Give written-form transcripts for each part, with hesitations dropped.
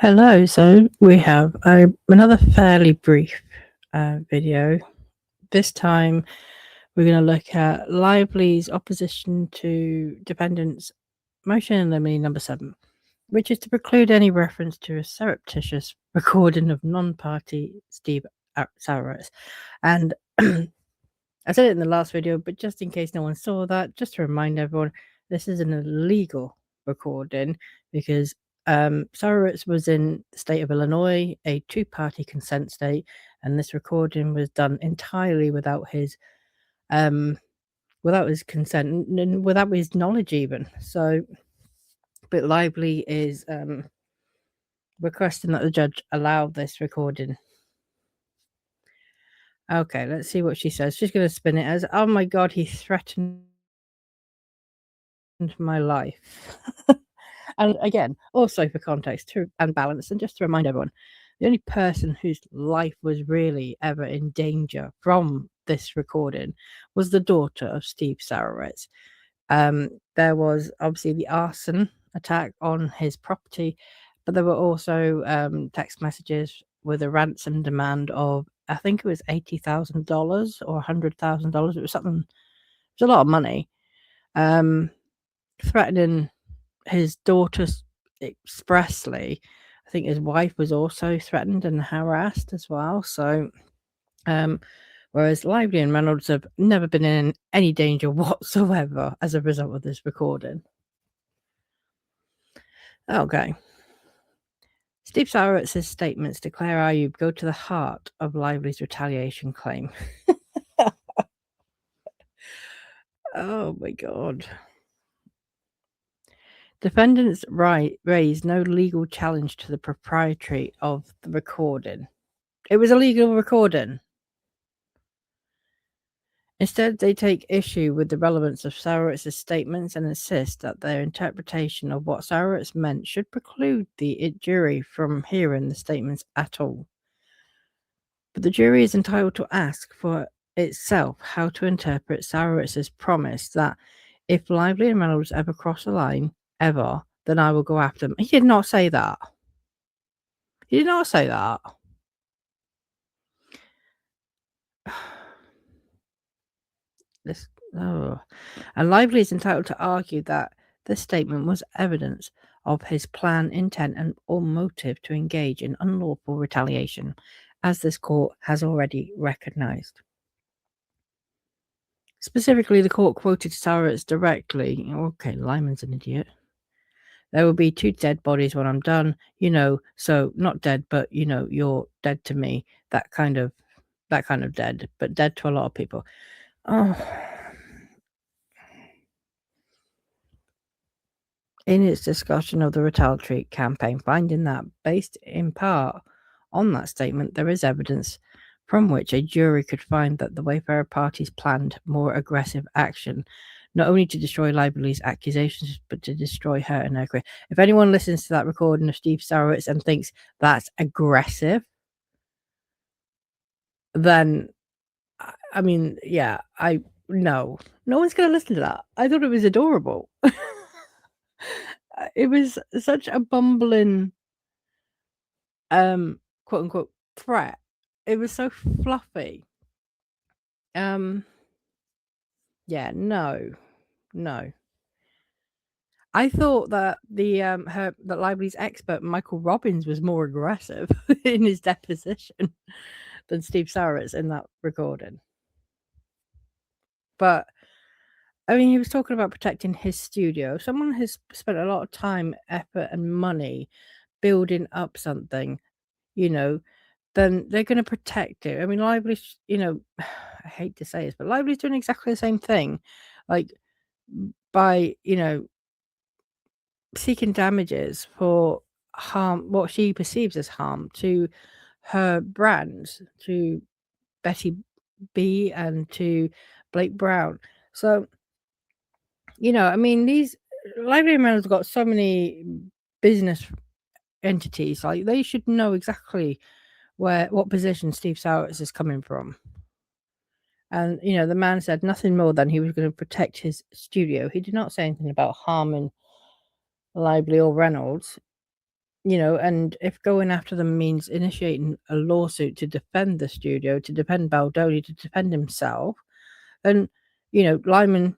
Hello, so we have another fairly brief video. This time we're going to look at Lively's opposition to defendant's motion in limine number 7, which is to preclude any reference to a surreptitious recording of non-party Steve Sarowitz. And I said it in the last video, but just in case no one saw that, just to remind everyone, this is an illegal recording because Sarowitz was in the state of Illinois, a two-party consent state, and this recording was done entirely without his consent and without his knowledge even. So, but Lively is requesting that the judge allow this recording. Okay, let's see what she says. She's going to spin it as, "Oh my God, he threatened my life." And again, also for context and balance, and just to remind everyone, the only person whose life was really ever in danger from this recording was the daughter of Steve Sarowitz. There was obviously the arson attack on his property, but there were also text messages with a ransom demand of, I think it was $80,000 or $100,000. It was something. It was a lot of money. Threatening his daughter expressly. I think his wife was also threatened and harassed as well. So, whereas Lively and Reynolds have never been in any danger whatsoever as a result of this recording. Okay. Steve Sarowitz's statements declare Ayub go to the heart of Lively's retaliation claim. Oh my God. Defendants raised no legal challenge to the propriety of the recording. It was a legal recording. Instead, they take issue with the relevance of Sarowitz's statements and insist that their interpretation of what Sarowitz meant should preclude the jury from hearing the statements at all. But the jury is entitled to ask for itself how to interpret Sarowitz's promise that if Lively and Reynolds ever cross the line, ever, then I will go after them. He did not say that. He did not say that. And Lively is entitled to argue that this statement was evidence of his plan, intent, and or motive to engage in unlawful retaliation, as this court has already recognized. Specifically, the court quoted Sarowitz directly. Okay, Lyman's an idiot. There will be 2 dead bodies when I'm done, so not dead, but you're dead to me. That kind of dead, but dead to a lot of people. In its discussion of the retaliatory campaign, finding that, based in part on that statement, there is evidence from which a jury could find that the Wayfarer parties planned more aggressive action, not only to destroy Lively's accusations, but to destroy her and her career. If anyone listens to that recording of Steve Sarowitz and thinks that's aggressive, then, I mean, yeah, no one's going to listen to that. I thought it was adorable. It was such a bumbling, quote unquote, threat. It was so fluffy. Yeah, no. I thought that that Lively's expert Michael Robbins was more aggressive in his deposition than Steve Sarowitz in that recording. But I mean, he was talking about protecting his studio. Someone has spent a lot of time, effort, and money building up something, then they're going to protect it. I mean, Lively's, I hate to say this, but Lively's doing exactly the same thing, like by, seeking damages for harm, what she perceives as harm to her brands, to Betty B and to Blake Brown. So, I mean, these Lively and Reynolds have got so many business entities, like they should know exactly what position Steve Sarowitz is coming from. And the man said nothing more than he was going to protect his studio. He did not say anything about harming Lively or Reynolds. and if going after them means initiating a lawsuit to defend the studio, to defend Baldoni, to defend himself, then, Lyman,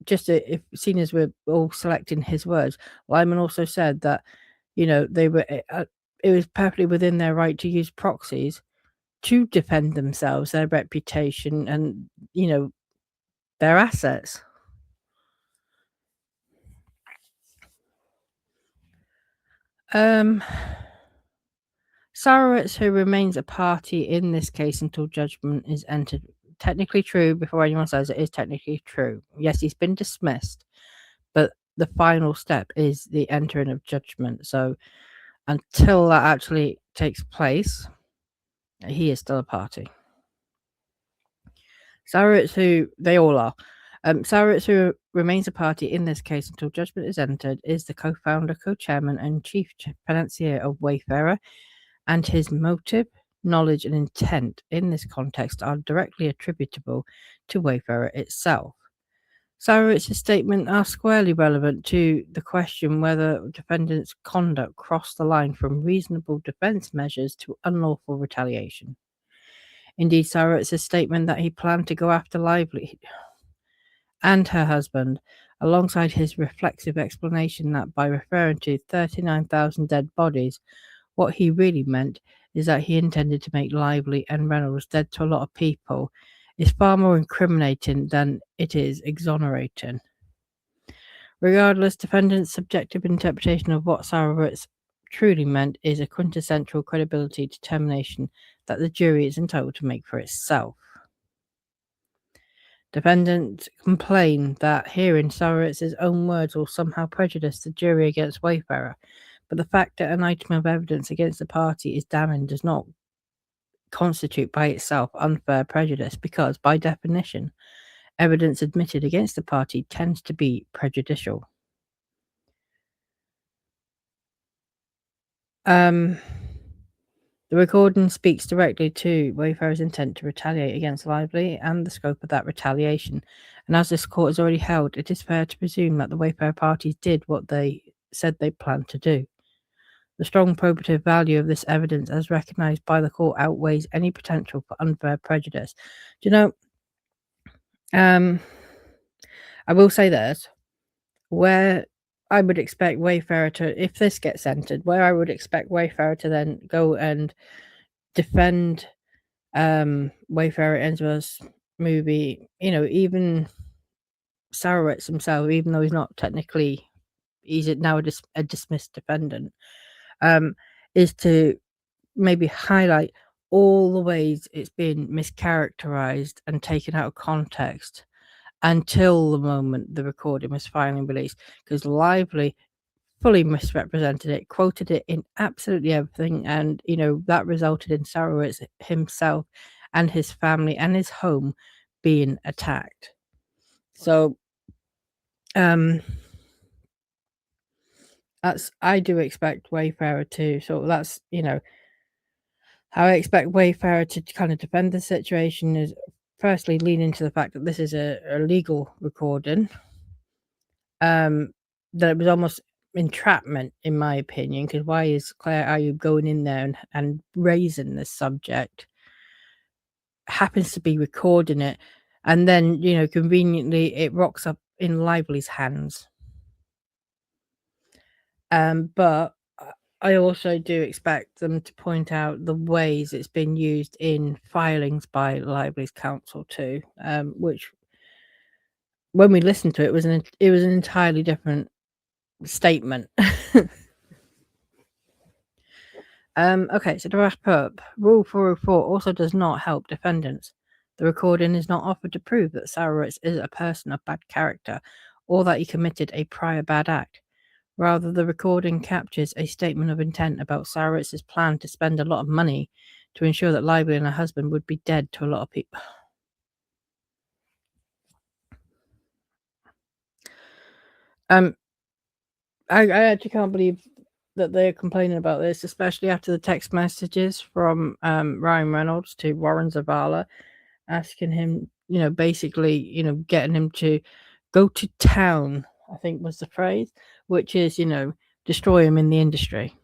just if seeing as we're all selecting his words, Lyman also said that, they were, it was perfectly within their right to use proxies to defend themselves, their reputation, and, their assets. Sarowitz, who remains a party in this case until judgment is entered. Technically true, before anyone says it is technically true. Yes, he's been dismissed, but the final step is the entering of judgment. So until that actually takes place, he is still a party. Sarowitz, who they all are. Sarowitz, who remains a party in this case until judgment is entered, is the co-founder, co-chairman, and chief financier of Wayfarer, and his motive, knowledge, and intent in this context are directly attributable to Wayfarer itself. Sarowitz's statements are squarely relevant to the question whether defendants' conduct crossed the line from reasonable defense measures to unlawful retaliation. Indeed, Sarowitz's statement that he planned to go after Lively and her husband, alongside his reflexive explanation that by referring to 39,000 dead bodies, what he really meant is that he intended to make Lively and Reynolds dead to a lot of people, is far more incriminating than it is exonerating. Regardless, defendant's subjective interpretation of what Sarowitz truly meant is a quintessential credibility determination that the jury is entitled to make for itself. Defendants complain that hearing Sarowitz's own words will somehow prejudice the jury against Wayfarer, but the fact that an item of evidence against the party is damning does not constitute by itself unfair prejudice, because, by definition, evidence admitted against the party tends to be prejudicial. The recording speaks directly to Wayfarer's intent to retaliate against Lively and the scope of that retaliation, and as this court has already held, it is fair to presume that the Wayfarer parties did what they said they planned to do. The strong probative value of this evidence, as recognised by the court, outweighs any potential for unfair prejudice. Do you know, I will say this, where I would expect Wayfarer to, if this gets entered, where I would expect Wayfarer to then go and defend Wayfarer Ainsworth's movie, even Sarowitz himself, even though he's not technically, he's now a dismissed defendant, is to maybe highlight all the ways it's been mischaracterized and taken out of context until the moment the recording was finally released, because Lively fully misrepresented it, quoted it in absolutely everything, and that resulted in Sarowitz himself and his family and his home being attacked. So I do expect Wayfarer to, so that's how I expect Wayfarer to kind of defend the situation is firstly lean into the fact that this is a legal recording, that it was almost entrapment, in my opinion, because why is Claire Ayub going in there and raising this subject, happens to be recording it, and then conveniently it rocks up in Lively's hands. But I also do expect them to point out the ways it's been used in filings by Lively's counsel too, which when we listened to it was an entirely different statement. Okay, so to wrap up, Rule 404 also does not help defendants. The recording is not offered to prove that Sarowitz is a person of bad character or that he committed a prior bad act. Rather, the recording captures a statement of intent about Sarowitz's plan to spend a lot of money to ensure that Lively and her husband would be dead to a lot of people. I actually can't believe that they're complaining about this, especially after the text messages from Ryan Reynolds to Warren Zavala, asking him, basically, getting him to go to town, I think was the phrase, which is, destroy him in the industry.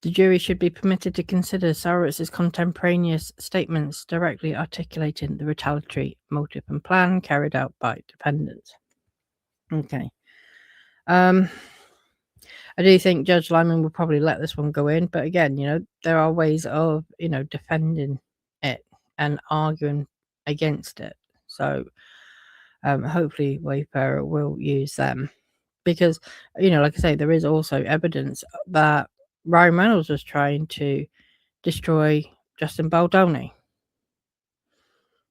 The jury should be permitted to consider Sarowitz's contemporaneous statements directly articulating the retaliatory motive and plan carried out by defendants. Okay. I do think Judge Lyman will probably let this one go in, but again, there are ways of, defending it and arguing against it. So hopefully Wayfarer will use them because, like I say, there is also evidence that Ryan Reynolds was trying to destroy Justin Baldoni.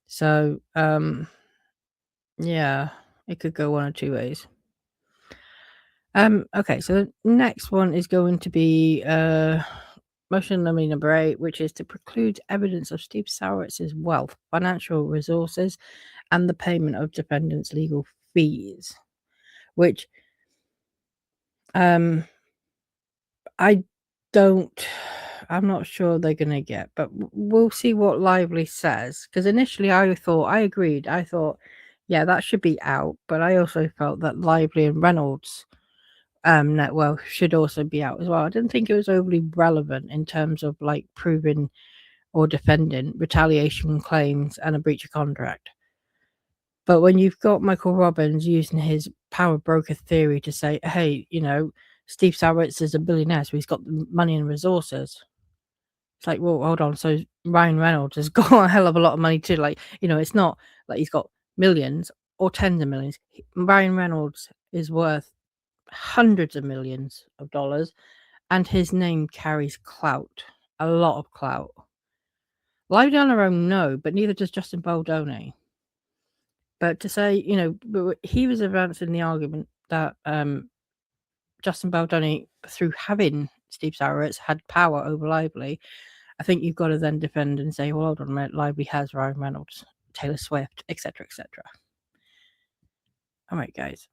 So, yeah, it could go one or two ways. Okay, so the next one is going to be motion nominee number 8, which is to preclude evidence of Steve Sarowitz's wealth, financial resources, and the payment of defendants' legal fees, which I'm not sure they're going to get, but we'll see what Lively says. Because initially I agreed. I thought, yeah, that should be out. But I also felt that Lively and Reynolds net wealth should also be out as well. I didn't think it was overly relevant in terms of like proving or defending retaliation claims and a breach of contract. But when you've got Michael Robbins using his power broker theory to say, hey, Steve Sarowitz is a billionaire, so he's got the money and resources. It's like, well, hold on. So Ryan Reynolds has got a hell of a lot of money too. Like, it's not like he's got millions or tens of millions. Ryan Reynolds is worth hundreds of millions of dollars, and his name carries clout, a lot of clout. Lively on her own, no, but neither does Justin Baldoni. But to say, he was advancing the argument that Justin Baldoni, through having Steve Sarowitz, had power over Lively. I think you've got to then defend and say, well, hold on a minute, Lively has Ryan Reynolds, Taylor Swift, etc., etc. All right, guys.